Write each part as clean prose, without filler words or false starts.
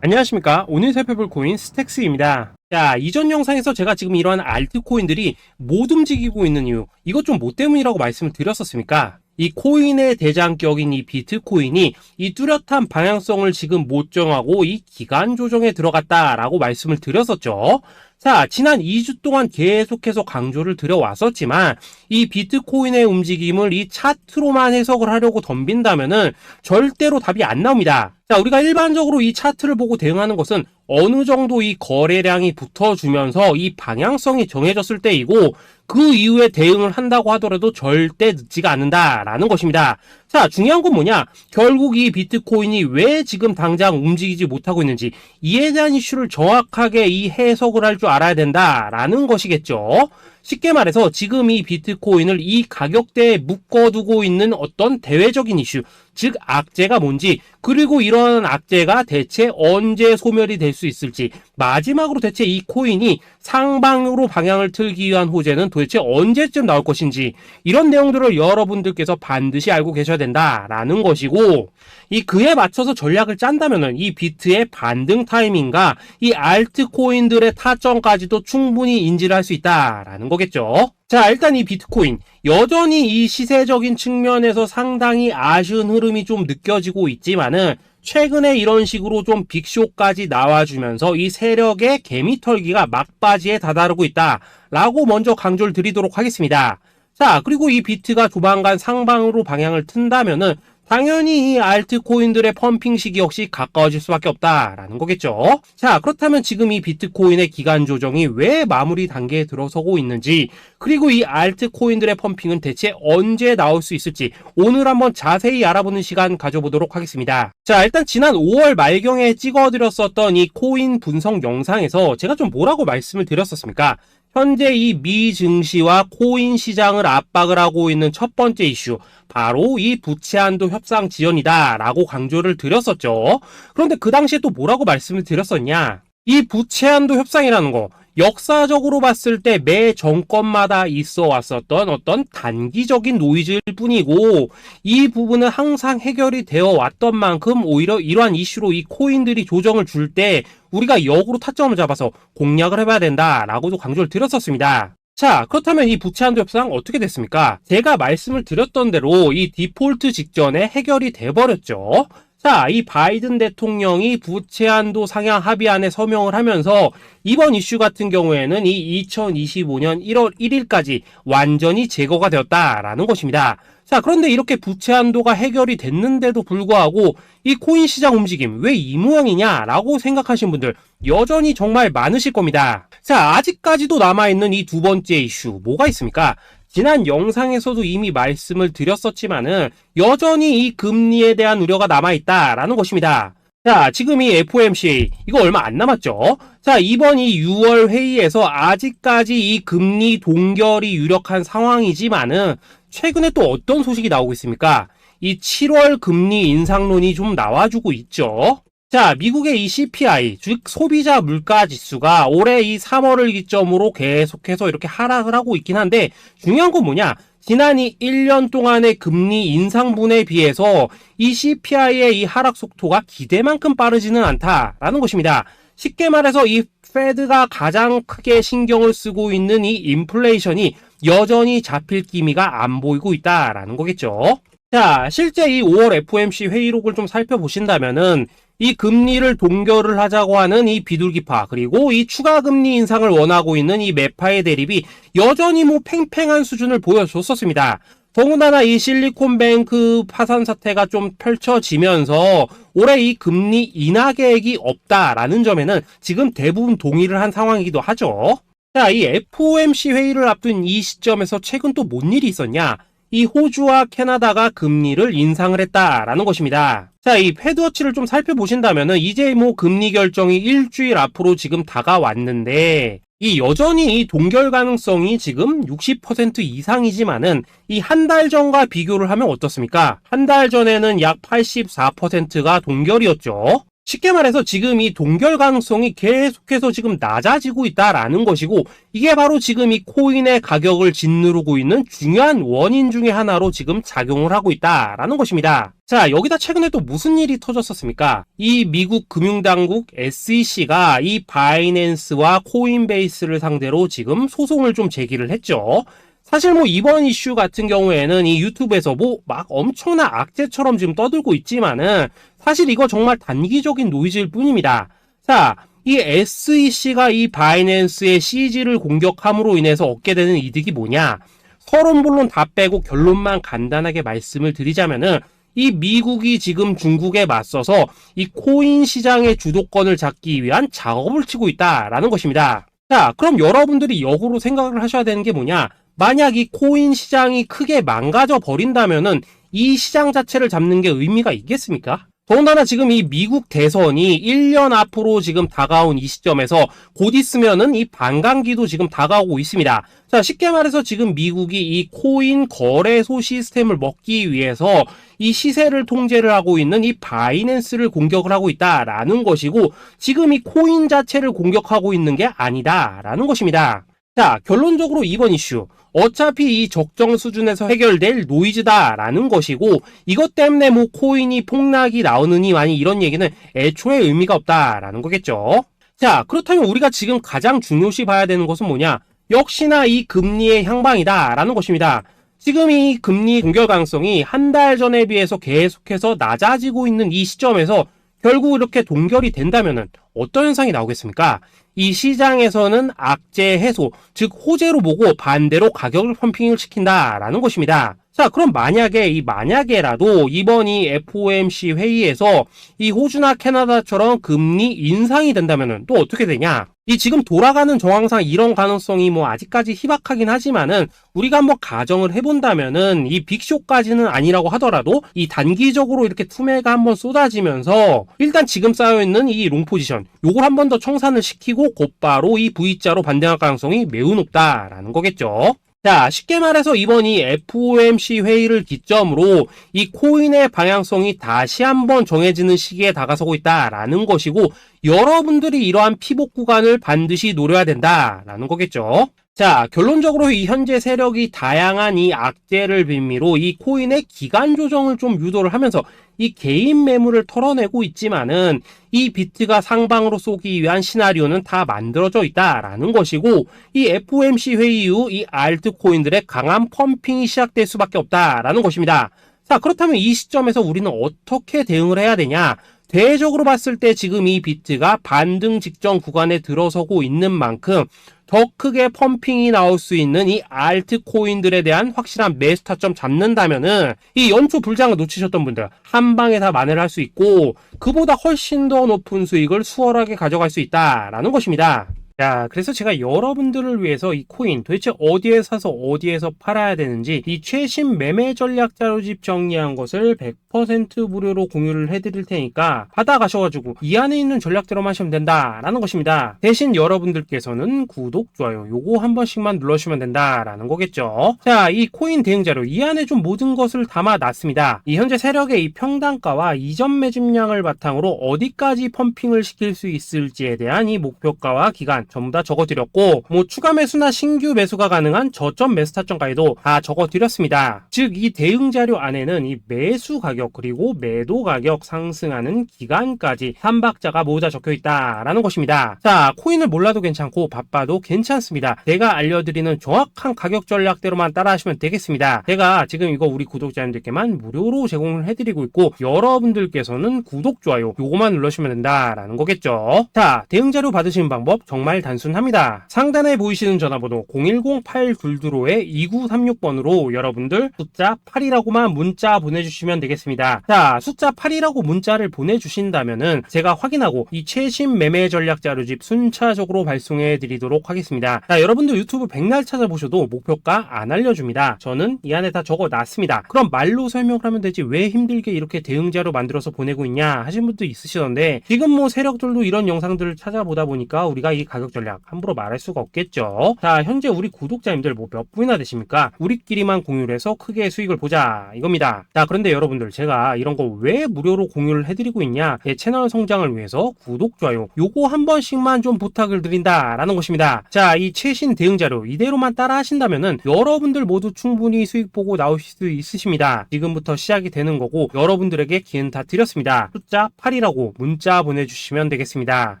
안녕하십니까. 오늘 살펴볼 코인 스택스입니다. 자, 이전 영상에서 제가 지금 이러한 알트코인들이 못 움직이고 있는 이유, 이것 좀 뭐 때문이라고 말씀을 드렸었습니까? 이 코인의 대장격인 이 비트코인이 이 뚜렷한 방향성을 지금 못 정하고 이 기간 조정에 들어갔다라고 말씀을 드렸었죠. 자, 지난 2주 동안 계속해서 강조를 드려왔었지만 이 비트코인의 움직임을 이 차트로만 해석을 하려고 덤빈다면은 절대로 답이 안 나옵니다. 자, 우리가 일반적으로 이 차트를 보고 대응하는 것은 어느 정도 이 거래량이 붙어주면서 이 방향성이 정해졌을 때이고 그 이후에 대응을 한다고 하더라도 절대 늦지가 않는다라는 것입니다. 자, 중요한 건 뭐냐? 결국 이 비트코인이 왜 지금 당장 움직이지 못하고 있는지 이에 대한 이슈를 정확하게 이 해석을 할 줄 알아야 된다라는 것이겠죠. 쉽게 말해서 지금 이 비트코인을 이 가격대에 묶어두고 있는 어떤 대외적인 이슈, 즉 악재가 뭔지, 그리고 이런 악재가 대체 언제 소멸이 될 수 있을지, 마지막으로 대체 이 코인이 상방으로 방향을 틀기 위한 호재는 도대체 언제쯤 나올 것인지, 이런 내용들을 여러분들께서 반드시 알고 계셔야 된다라는 것이고, 이 그에 맞춰서 전략을 짠다면은 이 비트의 반등 타이밍과 이 알트코인들의 타점까지도 충분히 인지를 할 수 있다라는 거겠죠. 자, 일단 이 비트코인 여전히 이 시세적인 측면에서 상당히 아쉬운 흐름이 좀 느껴지고 있지만은 최근에 이런 식으로 좀 빅쇼까지 나와주면서 이 세력의 개미털기가 막바지에 다다르고 있다라고 먼저 강조를 드리도록 하겠습니다. 자, 그리고 이 비트가 조만간 상방으로 방향을 튼다면은 당연히 이 알트코인들의 펌핑 시기 역시 가까워질 수밖에 없다라는 거겠죠. 자, 그렇다면 지금 이 비트코인의 기간 조정이 왜 마무리 단계에 들어서고 있는지, 그리고 이 알트코인들의 펌핑은 대체 언제 나올 수 있을지 오늘 한번 자세히 알아보는 시간 가져보도록 하겠습니다. 자, 일단 지난 5월 말경에 찍어드렸었던 이 코인 분석 영상에서 제가 좀 뭐라고 말씀을 드렸었습니까? 현재 이 미 증시와 코인 시장을 압박을 하고 있는 첫 번째 이슈, 바로 이 부채 한도 협상 지연이다 라고 강조를 드렸었죠. 그런데 그 당시에 또 뭐라고 말씀을 드렸었냐? 이 부채 한도 협상이라는 거, 역사적으로 봤을 때 매 정권마다 있어 왔었던 어떤 단기적인 노이즈일 뿐이고, 이 부분은 항상 해결이 되어 왔던 만큼 오히려 이러한 이슈로 이 코인들이 조정을 줄 때 우리가 역으로 타점을 잡아서 공략을 해봐야 된다라고도 강조를 드렸었습니다. 자, 그렇다면 이 부채 한도 협상 어떻게 됐습니까? 제가 말씀을 드렸던 대로 이 디폴트 직전에 해결이 돼버렸죠. 자, 이 바이든 대통령이 부채 한도 상향 합의안에 서명을 하면서 이번 이슈 같은 경우에는 이 2025년 1월 1일까지 완전히 제거가 되었다라는 것입니다. 자, 그런데 이렇게 부채 한도가 해결이 됐는데도 불구하고 이 코인 시장 움직임 왜 이 모양이냐라고 생각하시는 분들 여전히 정말 많으실 겁니다. 자, 아직까지도 남아있는 이 두 번째 이슈 뭐가 있습니까? 지난 영상에서도 이미 말씀을 드렸었지만은 여전히 이 금리에 대한 우려가 남아있다라는 것입니다. 자, 지금 이 FOMC 이거 얼마 안 남았죠? 자, 이번 이 6월 회의에서 아직까지 이 금리 동결이 유력한 상황이지만은 최근에 또 어떤 소식이 나오고 있습니까? 이 7월 금리 인상론이 좀 나와주고 있죠. 자, 미국의 이 CPI, 즉 소비자 물가 지수가 올해 이 3월을 기점으로 계속해서 이렇게 하락을 하고 있긴 한데 중요한 건 뭐냐? 지난 이 1년 동안의 금리 인상분에 비해서 이 CPI의 이 하락 속도가 기대만큼 빠르지는 않다라는 것입니다. 쉽게 말해서 이 페드가 가장 크게 신경을 쓰고 있는 이 인플레이션이 여전히 잡힐 기미가 안 보이고 있다라는 거겠죠. 자, 실제 이 5월 FOMC 회의록을 좀 살펴보신다면은 이 금리를 동결을 하자고 하는 이 비둘기파, 그리고 이 추가 금리 인상을 원하고 있는 이 매파의 대립이 여전히 뭐 팽팽한 수준을 보여줬었습니다. 더군다나 이 실리콘뱅크 파산 사태가 좀 펼쳐지면서 올해 이 금리 인하 계획이 없다라는 점에는 지금 대부분 동의를 한 상황이기도 하죠. 자, 이 FOMC 회의를 앞둔 이 시점에서 최근 또 뭔 일이 있었냐? 이 호주와 캐나다가 금리를 인상을 했다라는 것입니다. 자, 이 패드워치를 좀 살펴보신다면은 이제 뭐 금리 결정이 일주일 앞으로 지금 다가왔는데 이 여전히 이 동결 가능성이 지금 60% 이상이지만은 이 한 달 전과 비교를 하면 어떻습니까? 한 달 전에는 약 84%가 동결이었죠. 쉽게 말해서 지금 이 동결 가능성이 계속해서 지금 낮아지고 있다라는 것이고, 이게 바로 지금 이 코인의 가격을 짓누르고 있는 중요한 원인 중에 하나로 지금 작용을 하고 있다라는 것입니다. 자, 여기다 최근에 또 무슨 일이 터졌었습니까? 이 미국 금융당국 SEC가 이 바이낸스와 코인베이스를 상대로 지금 소송을 좀 제기를 했죠. 사실 뭐 이번 이슈 같은 경우에는 이 유튜브에서 뭐 막 엄청난 악재처럼 지금 떠들고 있지만은 사실 이거 정말 단기적인 노이즈일 뿐입니다. 자, 이 SEC가 이 바이낸스의 CG를 공격함으로 인해서 얻게 되는 이득이 뭐냐? 서론본론 다 빼고 결론만 간단하게 말씀을 드리자면은, 이 미국이 지금 중국에 맞서서 이 코인 시장의 주도권을 잡기 위한 작업을 치고 있다라는 것입니다. 자, 그럼 여러분들이 역으로 생각을 하셔야 되는 게 뭐냐? 만약 이 코인 시장이 크게 망가져 버린다면은 이 시장 자체를 잡는 게 의미가 있겠습니까? 더군다나 지금 이 미국 대선이 1년 앞으로 지금 다가온 이 시점에서 곧 있으면은 이 반감기도 지금 다가오고 있습니다. 자, 쉽게 말해서 지금 미국이 이 코인 거래소 시스템을 먹기 위해서 이 시세를 통제를 하고 있는 이 바이낸스를 공격을 하고 있다라는 것이고, 지금 이 코인 자체를 공격하고 있는 게 아니다라는 것입니다. 자, 결론적으로 이번 이슈, 어차피 이 적정 수준에서 해결될 노이즈다라는 것이고, 이것 때문에 뭐 코인이 폭락이 나오느니 많이 이런 얘기는 애초에 의미가 없다라는 거겠죠. 자, 그렇다면 우리가 지금 가장 중요시 봐야 되는 것은 뭐냐? 역시나 이 금리의 향방이다라는 것입니다. 지금 이 금리 동결 가능성이 한 달 전에 비해서 계속해서 낮아지고 있는 이 시점에서 결국 이렇게 동결이 된다면은 어떤 현상이 나오겠습니까? 이 시장에서는 악재 해소, 즉 호재로 보고 반대로 가격을 펌핑을 시킨다라는 것입니다. 자, 그럼 만약에라도 이번 이 FOMC 회의에서 이 호주나 캐나다처럼 금리 인상이 된다면은 또 어떻게 되냐? 이 지금 돌아가는 정황상 이런 가능성이 뭐 아직까지 희박하긴 하지만은, 우리가 한번 가정을 해본다면은 이 빅쇼까지는 아니라고 하더라도 이 단기적으로 이렇게 투매가 한번 쏟아지면서 일단 지금 쌓여있는 이 롱 포지션 요걸 한 번 더 청산을 시키고 곧바로 이 V자로 반등할 가능성이 매우 높다라는 거겠죠. 자, 쉽게 말해서 이번 이 FOMC 회의를 기점으로 이 코인의 방향성이 다시 한번 정해지는 시기에 다가서고 있다라는 것이고, 여러분들이 이러한 피복 구간을 반드시 노려야 된다라는 거겠죠. 자, 결론적으로 이 현재 세력이 다양한 이 악재를 빌미로 이 코인의 기간 조정을 좀 유도를 하면서 이 개인 매물을 털어내고 있지만은, 이 비트가 상방으로 쏘기 위한 시나리오는 다 만들어져 있다라는 것이고, 이 FOMC 회의 이후 이 알트코인들의 강한 펌핑이 시작될 수밖에 없다라는 것입니다. 자, 그렇다면 이 시점에서 우리는 어떻게 대응을 해야 되냐? 대외적으로 봤을 때 지금 이 비트가 반등 직전 구간에 들어서고 있는 만큼 더 크게 펌핑이 나올 수 있는 이 알트코인들에 대한 확실한 매수 타점 잡는다면은 이 연초 불장을 놓치셨던 분들 한 방에 다 만회를 할 수 있고, 그보다 훨씬 더 높은 수익을 수월하게 가져갈 수 있다라는 것입니다. 자, 그래서 제가 여러분들을 위해서 이 코인 도대체 어디에 사서 어디에서 팔아야 되는지 이 최신 매매 전략 자료집 정리한 것을 100% 무료로 공유를 해드릴 테니까 받아가셔가지고 이 안에 있는 전략대로만 하시면 된다라는 것입니다. 대신 여러분들께서는 구독, 좋아요 요거 한 번씩만 눌러주시면 된다라는 거겠죠. 자, 이 코인 대응 자료 이 안에 좀 모든 것을 담아놨습니다. 이 현재 세력의 이 평단가와 이전 매집량을 바탕으로 어디까지 펌핑을 시킬 수 있을지에 대한 이 목표가와 기간 전부 다 적어드렸고, 뭐 추가 매수나 신규 매수가 가능한 저점 매수 타점까지도 다 적어드렸습니다. 즉 이 대응 자료 안에는 이 매수 가격 그리고 매도 가격 상승하는 기간까지 3박자가 모두 다 적혀있다라는 것입니다. 자, 코인을 몰라도 괜찮고 바빠도 괜찮습니다. 제가 알려드리는 정확한 가격 전략대로만 따라하시면 되겠습니다. 제가 지금 이거 우리 구독자님들께만 무료로 제공을 해드리고 있고, 여러분들께서는 구독, 좋아요 요거만 눌러주시면 된다라는 거겠죠. 자, 대응 자료 받으시는 방법 정말 단순합니다. 상단에 보이시는 전화번호 010-822-2936번으로 여러분들 숫자 8이라고만 문자 보내주시면 되겠습니다. 자, 숫자 8이라고 문자를 보내주신다면은 제가 확인하고 이 최신 매매 전략 자료집 순차적으로 발송해 드리도록 하겠습니다. 자, 여러분들 유튜브 백날 찾아보셔도 목표가 안 알려줍니다. 저는 이 안에 다 적어놨습니다. 그럼 말로 설명을 하면 되지 왜 힘들게 이렇게 대응 자료 만들어서 보내고 있냐 하신 분도 있으시던데, 지금 뭐 세력들도 이런 영상들을 찾아보다 보니까 우리가 이 가격 가격 전략 함부로 말할 수가 없겠죠. 자, 현재 우리 구독자님들 뭐 몇 분이나 되십니까? 우리끼리만 공유를 해서 크게 수익을 보자 이겁니다. 자, 그런데 여러분들 제가 이런 거 왜 무료로 공유를 해드리고 있냐? 제 채널 성장을 위해서 구독, 좋아요 요거 한 번씩만 좀 부탁을 드린다라는 것입니다. 자, 이 최신 대응 자료 이대로만 따라 하신다면은 여러분들 모두 충분히 수익 보고 나오실 수 있으십니다. 지금부터 시작이 되는 거고 여러분들에게 기회는 다 드렸습니다. 숫자 8이라고 문자 보내주시면 되겠습니다.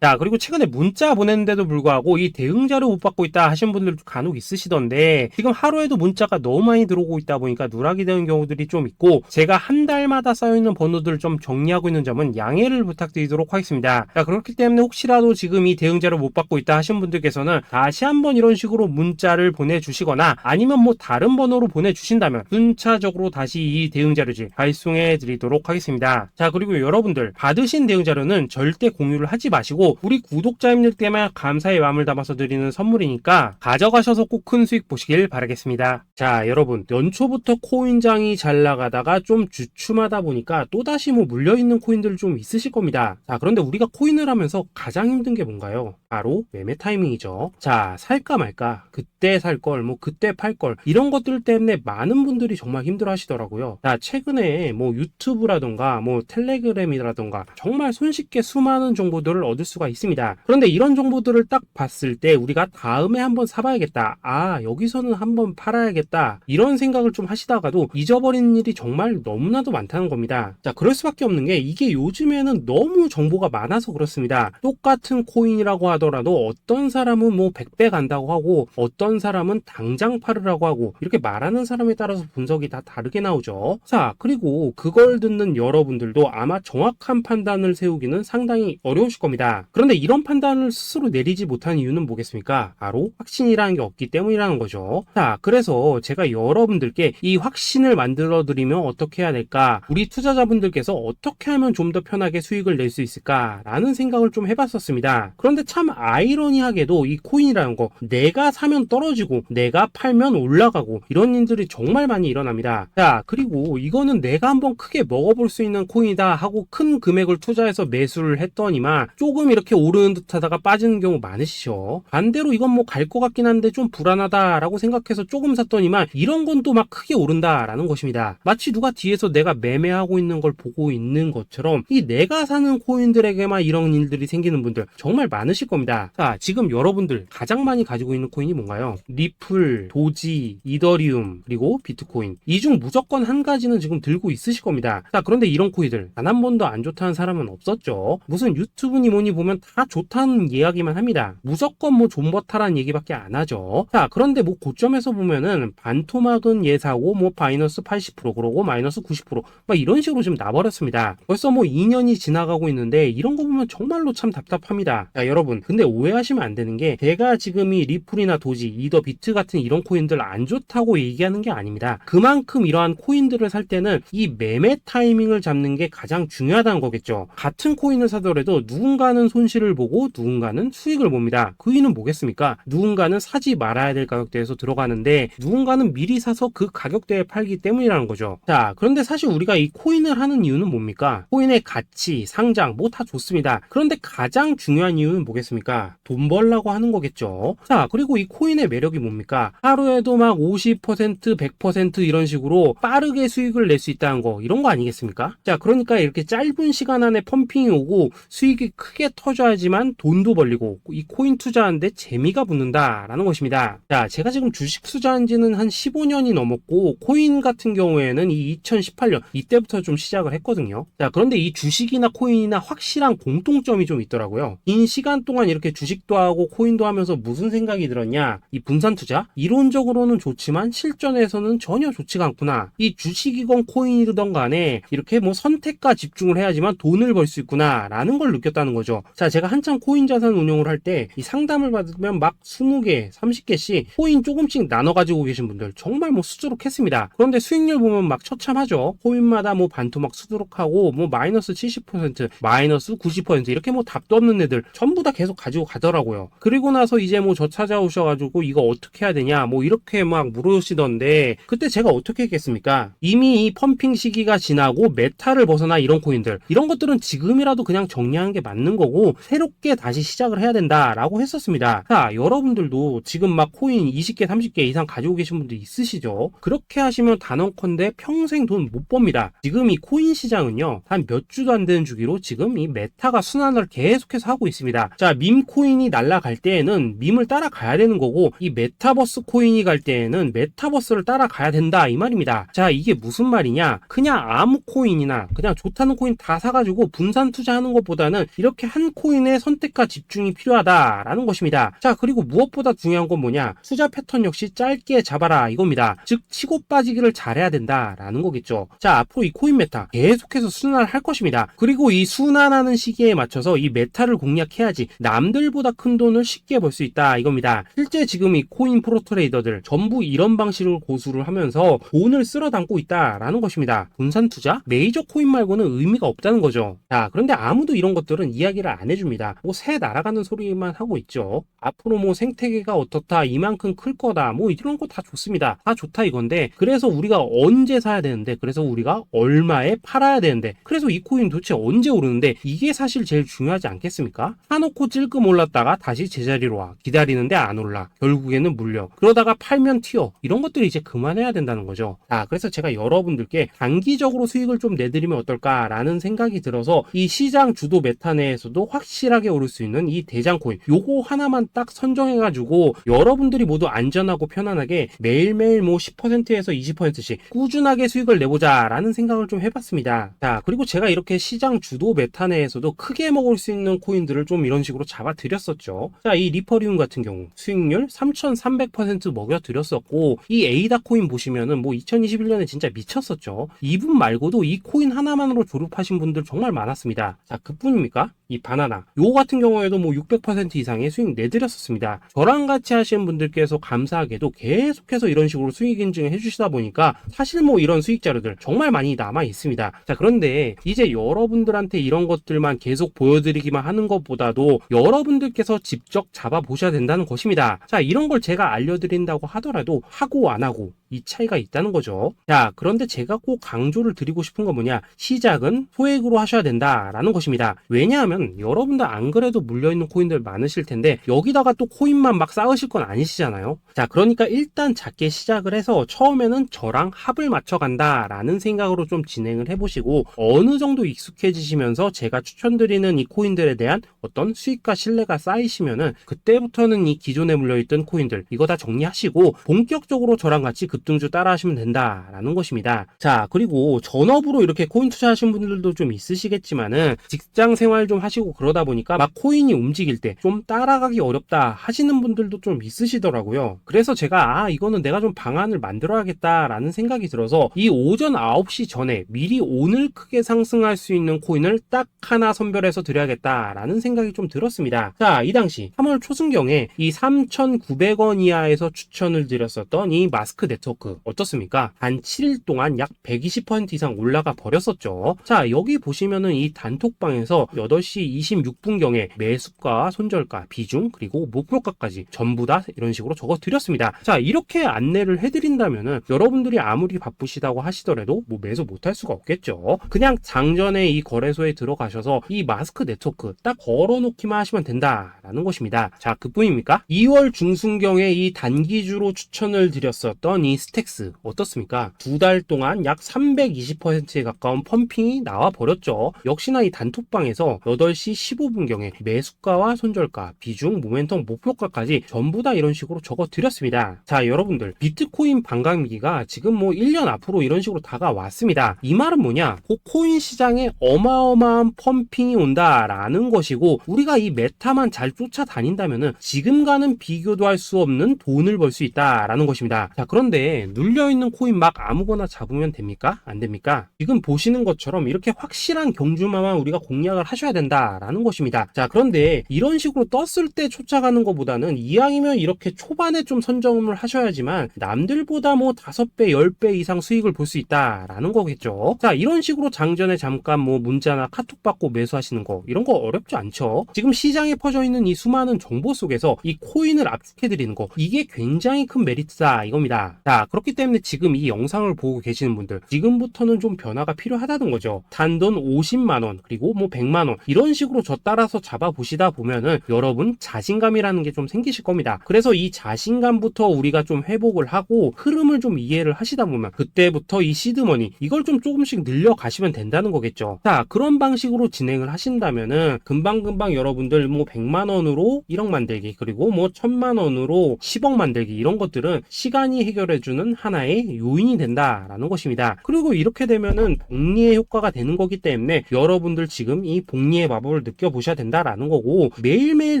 자, 그리고 최근에 문자 보냈는데도 불구하고 이 대응 자료 못 받고 있다 하신 분들 간혹 있으시던데 지금 하루에도 문자가 너무 많이 들어오고 있다 보니까 누락이 되는 경우들이 좀 있고 제가 한 달마다 쌓여있는 번호들을 좀 정리하고 있는 점은 양해를 부탁드리도록 하겠습니다. 자, 그렇기 때문에 혹시라도 지금 이 대응 자료 못 받고 있다 하신 분들께서는 다시 한번 이런 식으로 문자를 보내주시거나 아니면 뭐 다른 번호로 보내주신다면 순차적으로 다시 이 대응 자료지 발송해 드리도록 하겠습니다. 자, 그리고 여러분들 받으신 대응 자료는 절대 공유를 하지 마시고 우리 구독자님들께만 감사의 마음을 담아서 드리는 선물이니까 가져가셔서 꼭 큰 수익 보시길 바라겠습니다. 자, 여러분 연초부터 코인장이 잘 나가다가 좀 주춤하다 보니까 또다시 뭐 물려있는 코인들 좀 있으실 겁니다. 자, 그런데 우리가 코인을 하면서 가장 힘든 게 뭔가요? 바로 매매 타이밍이죠. 자, 살까 말까, 그때 살 걸, 뭐 그때 팔 걸, 이런 것들 때문에 많은 분들이 정말 힘들어 하시더라고요. 자, 최근에 뭐 유튜브라던가 뭐 텔레그램이라던가 정말 손쉽게 수많은 정보들을 얻을 수가 있습니다. 그런데 이런 정보들을 딱 봤을 때 우리가 다음에 한번 사봐야겠다, 아 여기서는 한번 팔아야겠다, 이런 생각을 좀 하시다가도 잊어버리는 일이 정말 너무나도 많다는 겁니다. 자, 그럴 수밖에 없는 게 이게 요즘에는 너무 정보가 많아서 그렇습니다. 똑같은 코인이라고 하더라도 어떤 사람은 뭐 100배 간다고 하고 어떤 사람은 당장 팔으라고 하고 이렇게 말하는 사람에 따라서 분석이 다 다르게 나오죠. 자, 그리고 그걸 듣는 여러분들도 아마 정확한 판단을 세우기는 상당히 어려우실 겁니다. 그런데 이런 판단을 스스로 내리지 못한 이유는 뭐겠습니까? 바로 확신이라는 게 없기 때문이라는 거죠. 자, 그래서 제가 여러분들께 이 확신을 만들어 드리면 어떻게 해야 될까? 우리 투자자분들께서 어떻게 하면 좀 더 편하게 수익을 낼 수 있을까? 라는 생각을 좀 해봤었습니다. 그런데 참 아이러니하게도 이 코인이라는 거 내가 사면 떨어지고 내가 팔면 올라가고 이런 일들이 정말 많이 일어납니다. 자, 그리고 이거는 내가 한번 크게 먹어볼 수 있는 코인이다 하고 큰 금액을 투자해서 매수를 했더니만 조금 이렇게 오르는 듯 하다가 빠지는 경우 많으시죠. 반대로 이건 뭐 갈 것 같긴 한데 좀 불안하다 라고 생각해서 조금 샀더니만 이런 건 또 막 크게 오른다 라는 것입니다. 마치 누가 뒤에서 내가 매매하고 있는 걸 보고 있는 것처럼 이 내가 사는 코인들에게만 이런 일들이 생기는 분들 정말 많으실 겁니다. 자, 지금 여러분들 가장 많이 가지고 있는 코인이 뭔가요? 리플, 도지, 이더리움, 그리고 비트코인. 이 중 무조건 한 가지는 지금 들고 있으실 겁니다. 자, 그런데 이런 코인들 단 한 번도 안 좋다는 사람은 없었죠. 무슨 유튜브니 뭐니 보면 다 좋다는 이야기만 합니다. 무조건 뭐 존버타라는 얘기밖에 안 하죠. 자, 그런데 뭐 고점에서 보면은 반토막은 예사고 뭐 마이너스 80% 그러고 마이너스 90% 이런 식으로 지금 나버렸습니다. 벌써 뭐 2년이 지나가고 있는데 이런 거 보면 정말로 참 답답합니다. 자, 여러분 근데 오해하시면 안 되는 게 제가 지금 이 리플이나 도지, 이더, 비트 같은 이런 코인들 안 좋다고 얘기하는 게 아닙니다. 그만큼 이러한 코인들을 살 때는 이 매매 타이밍을 잡는 게 가장 중요하다는 거겠죠. 같은 코인을 사더라도 누군가는 손실을 보고 누군가는 수익을 봅니다. 그 이유는 뭐겠습니까? 누군가는 사지 말아야 될 가격대에서 들어가는데 누군가는 미리 사서 그 가격대에 팔기 때문이라는 거죠. 자, 그런데 사실 우리가 이 코인을 하는 이유는 뭡니까? 코인의 가치, 상장 뭐 다 좋습니다. 그런데 가장 중요한 이유는 뭐겠습니까? 돈 벌라고 하는 거겠죠. 자, 그리고 이 코인의 매력이 뭡니까? 하루에도 막 50%, 100% 이런 식으로 빠르게 수익을 낼 수 있다는 거, 이런 거 아니겠습니까? 자, 그러니까 이렇게 짧은 시간 안에 펌핑이 오고 수익이 크게 터져야지만 돈도 벌리고 이 코인 투자하는데 재미가 붙는다라는 것입니다. 자, 제가 지금 주식 투자한 지는 한 15년이 넘었고 코인 같은 경우에는 이 2018년 이때부터 좀 시작을 했거든요. 자, 그런데 이 주식이나 코인이나 확실한 공통점이 좀 있더라고요. 긴 시간 동안 이렇게 주식도 하고 코인도 하면서 무슨 생각이 들었냐? 이 분산 투자? 이론적으로는 좋지만 실전에서는 전혀 좋지가 않구나. 이 주식이건 코인이든 간에 이렇게 뭐 선택과 집중을 해야지만 돈을 벌 수 있구나 라는 걸 느꼈다는 거죠. 자, 제가 한창 코인 자산 운용을 할 때 이 상담을 받으면 막 20개, 30개씩 코인 조금씩 나눠 가지고 계신 분들 정말 뭐 수두룩했습니다. 그런데 수익률 보면 막 처참하죠. 코인마다 뭐 반토막 수두룩하고 뭐 마이너스 70%, 마이너스 90% 이렇게 뭐 답도 없는 애들 전부 다 계속 가지고 가더라고요. 그리고 나서 이제 뭐 저 찾아오셔가지고 이거 어떻게 해야 되냐 뭐 이렇게 막 물으시던데 그때 제가 어떻게 했겠습니까? 이미 이 펌핑 시기가 지나고 메타를 벗어나 이런 코인들 이런 것들은 지금이라도 그냥 정리하는 게 맞는 거고 새롭게 다시 시작을 해야 된다. 된다라고 했었습니다. 자, 여러분들도 지금 막 코인 20개, 30개 이상 가지고 계신 분들 있으시죠? 그렇게 하시면 단언컨대 평생 돈 못 법니다. 지금 이 코인 시장은요, 한 몇 주도 안 되는 주기로 지금 이 메타가 순환을 계속해서 하고 있습니다. 자, 밈 코인이 날아갈 때에는 밈을 따라가야 되는 거고, 이 메타버스 코인이 갈 때에는 메타버스를 따라가야 된다 이 말입니다. 자, 이게 무슨 말이냐? 그냥 아무 코인이나 그냥 좋다는 코인 다 사가지고 분산 투자하는 것보다는 이렇게 한 코인에 선택과 집중이 필요하다라는 것입니다. 자, 그리고 무엇보다 중요한 건 뭐냐? 투자 패턴 역시 짧게 잡아라 이겁니다. 즉 치고 빠지기를 잘해야 된다라는 거겠죠. 자, 앞으로 이 코인 메타 계속해서 순환할 것입니다. 그리고 이 순환하는 시기에 맞춰서 이 메타를 공략해야지 남들보다 큰 돈을 쉽게 벌 수 있다 이겁니다. 실제 지금 이 코인 프로 트레이더들 전부 이런 방식을 고수를 하면서 돈을 쓸어 담고 있다라는 것입니다. 분산 투자? 메이저 코인 말고는 의미가 없다는 거죠. 자, 그런데 아무도 이런 것들은 이야기를 안 해줍니다. 뭐 새 날아가는 소리만 하고 있죠. 앞으로 뭐 생태계가 어떻다, 이만큼 클 거다, 뭐 이런 거 다 좋습니다. 다 좋다 이건데, 그래서 우리가 언제 사야 되는데, 그래서 우리가 얼마에 팔아야 되는데, 그래서 이 코인 도대체 언제 오르는데, 이게 사실 제일 중요하지 않겠습니까? 사놓고 찔끔 올랐다가 다시 제자리로 와. 기다리는데 안 올라. 결국에는 물려. 그러다가 팔면 튀어. 이런 것들이 이제 그만해야 된다는 거죠. 자, 그래서 제가 여러분들께 단기적으로 수익을 좀 내드리면 어떨까라는 생각이 들어서 이 시장 주도 메타 내에서도 확실하게 오를 수 있는 이 대장 코인, 요거 하나만 딱 선정해가지고 여러분들이 모두 안전하고 편안하게 매일매일 뭐 10%에서 20%씩 꾸준하게 수익을 내보자라는 생각을 좀 해봤습니다. 자, 그리고 제가 이렇게 시장 주도 메타 내에서도 크게 먹을 수 있는 코인들을 좀 이런 식으로 잡아드렸었죠. 자, 이 리퍼리움 같은 경우 수익률 3,300% 먹여드렸었고, 이 에이다 코인 보시면은 뭐 2021년에 진짜 미쳤었죠. 이분 말고도 이 코인 하나만으로 졸업하신 분들 정말 많았습니다. 자, 그뿐입니까? 이 바나나 요 같은 경우에도 뭐 600% 이상의 수익 내드렸었습니다. 저랑 같이 하시는 분들께서 감사하게도 계속해서 이런 식으로 수익 인증을 해주시다 보니까 사실 뭐 이런 수익 자료들 정말 많이 남아 있습니다. 자, 그런데 이제 여러분들한테 이런 것들만 계속 보여드리기만 하는 것보다도 여러분들께서 직접 잡아보셔야 된다는 것입니다. 자, 이런 걸 제가 알려드린다고 하더라도 하고 안 하고 이 차이가 있다는 거죠. 자, 그런데 제가 꼭 강조를 드리고 싶은 건 뭐냐? 시작은 소액으로 하셔야 된다라는 것입니다. 왜냐하면 여러분들 안 그래도 물려있는 코인들 많으실 텐데 여기다가 또 코인만 막 쌓으실 건 아니시잖아요. 자, 그러니까 일단 작게 시작을 해서 처음에는 저랑 합을 맞춰간다라는 생각으로 좀 진행을 해보시고, 어느 정도 익숙해지시면서 제가 추천드리는 이 코인들에 대한 어떤 수익과 신뢰가 쌓이시면은 그때부터는 이 기존에 물려있던 코인들 이거 다 정리하시고 본격적으로 저랑 같이 급등주 따라 하시면 된다라는 것입니다. 자, 그리고 전업으로 이렇게 코인 투자하신 분들도 좀 있으시겠지만은 직장 생활 좀 하시고 그러다 보니까 막 코인이 움직일 때 좀 따라가기 어렵다 하시는 분들도 좀 있으시더라고요. 그래서 제가 이거는 내가 좀 방안을 만들어야겠다라는 생각이 들어서 이 오전 9시 전에 미리 오늘 크게 상승할 수 있는 코인을 딱 하나 선별해서 드려야겠다라는 생각이 좀 들었습니다. 자, 이 당시 3월 초순경에 이 3,900원 이하에서 추천을 드렸었던 이 마스크 네트워크 어떻습니까? 한 7일 동안 약 120% 이상 올라가 버렸었죠. 자, 여기 보시면은 이 단톡방에서 8시 26분경에 매수가, 손절가, 비중, 그리고 목표가까지 전부 다 이런 식으로 적어 드렸습니다. 자, 이렇게 안내를 해드린다면은 여러분들이 아무리 바쁘시다고 하시더라도 뭐 매수 못할 수가 없겠죠. 그냥 장전에 이 거래소에 들어가셔서 이 마스크 네트워크 딱 걸어놓기만 하시면 된다라는 것입니다. 자, 그뿐입니까? 2월 중순경에 이 단기주로 추천을 드렸었던 이 스택스 어떻습니까? 2달 동안 약 320%에 가까운 펌핑이 나와 버렸죠. 역시나 이 단톡방에서 8시 15분경에 매수가와 손절가, 비중, 모멘텀, 목표가까지 전부 다 이런 식으로 적어 드렸습니다. 자, 여러분들 비트코인 반감기가 지금 뭐 1년 앞으로 이런 식으로 다가왔습니다. 이 말은 뭐냐? 그 코인 시장에 어마어마한 펌핑이 온다라는 것이고, 우리가 이 메타만 잘 쫓아다닌다면은 지금과는 비교도 할 수 없는 돈을 벌 수 있다라는 것입니다. 자, 그런데 눌려있는 코인 막 아무거나 잡으면 됩니까? 안 됩니까? 지금 보시는 것처럼 이렇게 확실한 경주마만 우리가 공략을 하셔야 된다라는 것입니다. 자, 그런데 이런 식으로 떴을 때 쫓아가는 것보다는 이왕이면 이렇게 초반에 좀 선점을 하셔야지만 남들보다 뭐 5배, 10배 이상 수익을 볼 수 있다라는 거겠죠. 자, 이런 식으로 장전에 잠깐 뭐 문자나 카톡 받고 매수하시는 거 이런 거 어렵지 않죠. 지금 시장에 퍼져 있는 이 수많은 정보 속에서 이 코인을 압축해 드리는 거, 이게 굉장히 큰 메리트다 이겁니다. 자, 자, 그렇기 때문에 지금 이 영상을 보고 계시는 분들, 지금부터는 좀 변화가 필요하다는 거죠. 단돈 50만원, 그리고 뭐 100만원, 이런 식으로 저 따라서 잡아보시다 보면은 여러분 자신감이라는 게 좀 생기실 겁니다. 그래서 이 자신감부터 우리가 좀 회복을 하고 흐름을 좀 이해를 하시다 보면 그때부터 이 시드머니, 이걸 좀 조금씩 늘려가시면 된다는 거겠죠. 자, 그런 방식으로 진행을 하신다면은 금방금방 여러분들 뭐 100만원으로 1억 만들기, 그리고 뭐 1000만원으로 10억 만들기, 이런 것들은 시간이 해결해주는 하나의 요인이 된다라는 것입니다. 그리고 이렇게 되면은 복리의 효과가 되는 거기 때문에 여러분들 지금 이 복리의 마법을 느껴보셔야 된다라는 거고, 매일매일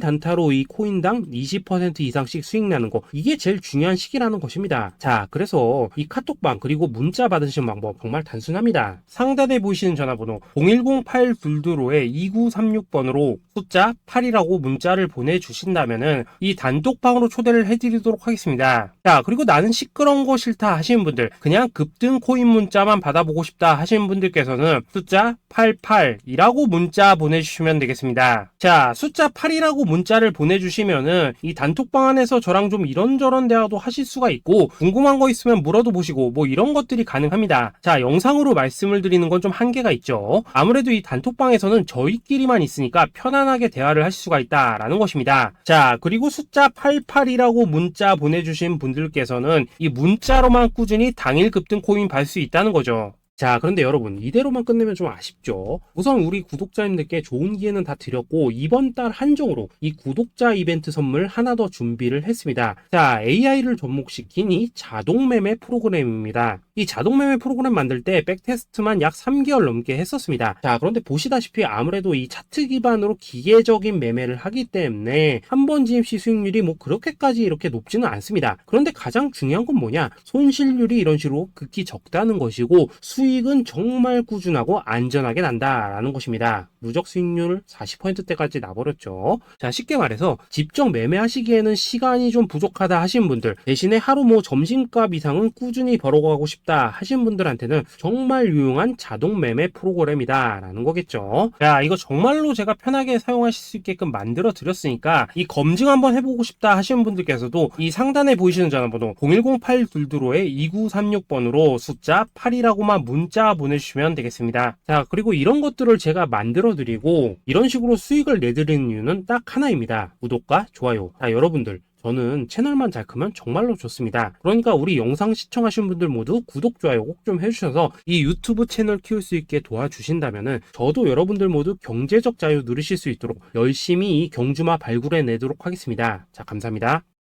단타로 이 코인당 20% 이상씩 수익 나는 거, 이게 제일 중요한 시기라는 것입니다. 자, 그래서 이 카톡방 그리고 문자 받으시는 방법 정말 단순합니다. 상단에 보이시는 전화번호 010-8222-2936번으로 숫자 8이라고 문자를 보내주신다면은 이 단톡방으로 초대를 해드리도록 하겠습니다. 자, 그리고 나는 시끄러운 거 싫다 하시는 분들, 그냥 급등 코인 문자만 받아보고 싶다 하시는 분들께서는 숫자 88이라고 문자 보내주시면 되겠습니다. 자, 숫자 8이라고 문자를 보내주시면은 이 단톡방 안에서 저랑 좀 이런저런 대화도 하실 수가 있고, 궁금한 거 있으면 물어도 보시고 뭐 이런 것들이 가능합니다. 자, 영상으로 말씀을 드리는 건 좀 한계가 있죠. 아무래도 이 단톡방에서는 저희끼리만 있으니까 편안하게 대화를 하실 수가 있다라는 것입니다. 자, 그리고 숫자 88이라고 문자 보내주신 분들께서는 이 문자로만 꾸준히 당일 급등 코인 받을 수 있다는 거죠. 자, 그런데 여러분, 이대로만 끝내면 좀 아쉽죠. 우선 우리 구독자님들께 좋은 기회는 다 드렸고, 이번 달 한정으로 이 구독자 이벤트 선물 하나 더 준비를 했습니다. 자, AI를 접목시킨 이 자동 매매 프로그램입니다. 이 자동 매매 프로그램 만들 때 백테스트만 약 3개월 넘게 했었습니다. 자, 그런데 보시다시피 아무래도 이 차트 기반으로 기계적인 매매를 하기 때문에 한 번 진입 시 수익률이 뭐 그렇게까지 이렇게 높지는 않습니다. 그런데 가장 중요한 건 뭐냐? 손실률이 이런 식으로 극히 적다는 것이고, 수익은 정말 꾸준하고 안전하게 난다라는 것입니다. 누적 수익률 40%대까지 나버렸죠. 자, 쉽게 말해서 직접 매매하시기에는 시간이 좀 부족하다 하시는 분들, 대신에 하루 뭐 점심값 이상은 꾸준히 벌어가고 싶다 하시는 분들한테는 정말 유용한 자동 매매 프로그램이다 라는 거겠죠. 자, 이거 정말로 제가 편하게 사용하실 수 있게끔 만들어 드렸으니까 이 검증 한번 해보고 싶다 하시는 분들께서도 이 상단에 보이시는 전화번호 010-8222-2936번으로 숫자 8이라고만 문자 보내주시면 되겠습니다. 자, 그리고 이런 것들을 제가 만들어 드리고 이런 식으로 수익을 내드리는 이유는 딱 하나입니다. 구독과 좋아요. 자, 여러분들, 저는 채널만 잘 크면 정말로 좋습니다. 그러니까 우리 영상 시청하신 분들 모두 구독, 좋아요 꼭 좀 해주셔서 이 유튜브 채널 키울 수 있게 도와주신다면은 저도 여러분들 모두 경제적 자유 누리실 수 있도록 열심히 이 경주마 발굴해 내도록 하겠습니다. 자, 감사합니다.